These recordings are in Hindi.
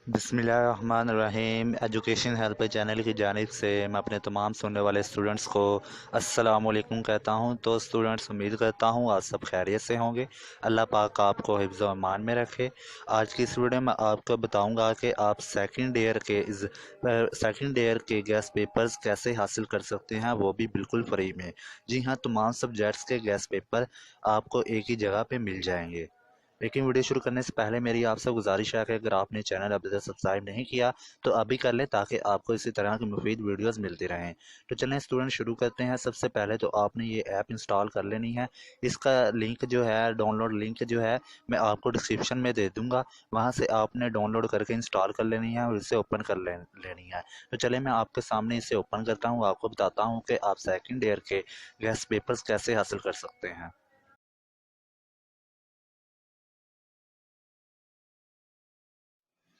बिस्मिल्लाहिर्रहमानिर्रहीम। एजुकेशन हेल्प चैनल की जानिब से मैं अपने तमाम सुनने वाले स्टूडेंट्स को अस्सलाम वालेकुम कहता हूं। तो स्टूडेंट्स, उम्मीद करता हूं आज सब खैरियत से होंगे। अल्लाह पाक आपको हिफ्ज़ व अमान में रखे। आज की इस वीडियो में आपको बताऊंगा कि आप सेकंड ईयर के गैस पेपर्स कैसे हासिल कर सकते हैं, वो भी बिल्कुल फ्री में। जी हाँ, तमाम सब्जेक्ट्स के गैस पेपर आपको एक ही जगह पे मिल जाएंगे। लेकिन वीडियो शुरू करने से पहले मेरी आपसे गुजारिश है कि अगर आपने चैनल अभी तक सब्सक्राइब नहीं किया तो अभी कर लें, ताकि आपको इसी तरह की मुफीद वीडियोस मिलती रहें। तो चलें स्टूडेंट, शुरू करते हैं। सबसे पहले तो आपने ये ऐप इंस्टॉल कर लेनी है। इसका लिंक जो है, डाउनलोड लिंक जो है, मैं आपको डिस्क्रिप्शन में दे दूँगा। वहाँ से आपने डाउनलोड करके इंस्टॉल कर लेनी है और इसे ओपन कर लेनी है। तो चलें मैं आपके सामने इसे ओपन करता हूँ, आपको बताता हूँ कि आप सेकेंड ईयर के गैस पेपर्स कैसे हासिल कर सकते हैं।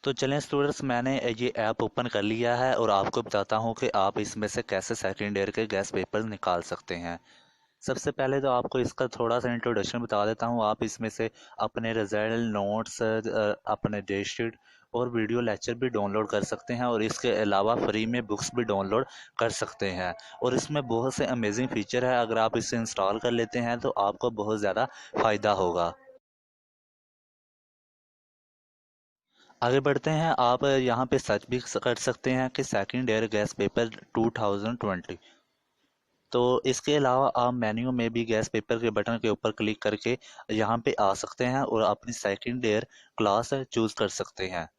तो चलें स्टूडेंट्स, मैंने ये ऐप ओपन कर लिया है और आपको बताता हूँ कि आप इसमें से कैसे सेकंड ईयर के गैस पेपर निकाल सकते हैं। सबसे पहले तो आपको इसका थोड़ा सा इंट्रोडक्शन बता देता हूँ। आप इसमें से अपने रिजल्ट नोट्स, अपने डेट शीट और वीडियो लेक्चर भी डाउनलोड कर सकते हैं, और इसके अलावा फ्री में बुक्स भी डाउनलोड कर सकते हैं। और इसमें बहुत से अमेजिंग फीचर है। अगर आप इसे इंस्टॉल कर लेते हैं तो आपको बहुत ज़्यादा फ़ायदा होगा। आगे बढ़ते हैं। आप यहाँ पे सर्च भी कर सकते हैं कि सेकंड ईयर गैस पेपर 2020। तो इसके अलावा आप मेन्यू में भी गैस पेपर के बटन के ऊपर क्लिक करके यहाँ पे आ सकते हैं और अपनी सेकंड ईयर क्लास चूज़ कर सकते हैं।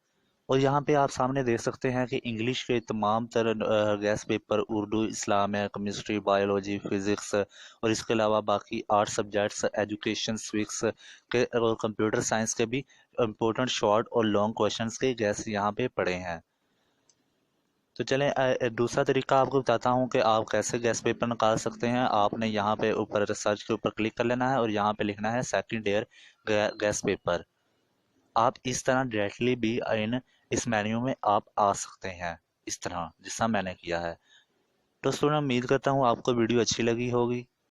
और यहाँ पे आप सामने देख सकते हैं कि इंग्लिश के तमाम तरह gas paper, Urdu, Islamia, chemistry, biology, physics और इसके अलावा बाकी आर्ट सब्जेक्ट्स, एजुकेशन, स्विक्स के और कंप्यूटर साइंस के भी इम्पोर्टेंट शॉर्ट और लॉन्ग क्वेश्चंस के गैस यहाँ पे पड़े हैं। तो चलें दूसरा तरीका आपको बताता हूँ कि आप कैसे गैस पेपर निकाल सकते हैं। आपने यहाँ पे ऊपर रिसर्च के ऊपर क्लिक कर लेना है और यहाँ पे लिखना है सेकंड ईयर गैस पेपर। आप इस तरह डायरेक्टली भी इन इस मेन्यू में आप आ सकते हैं, इस तरह जिसका मैंने किया है। तो स्टूडेंट, उम्मीद करता हूँ आपको वीडियो अच्छी लगी होगी।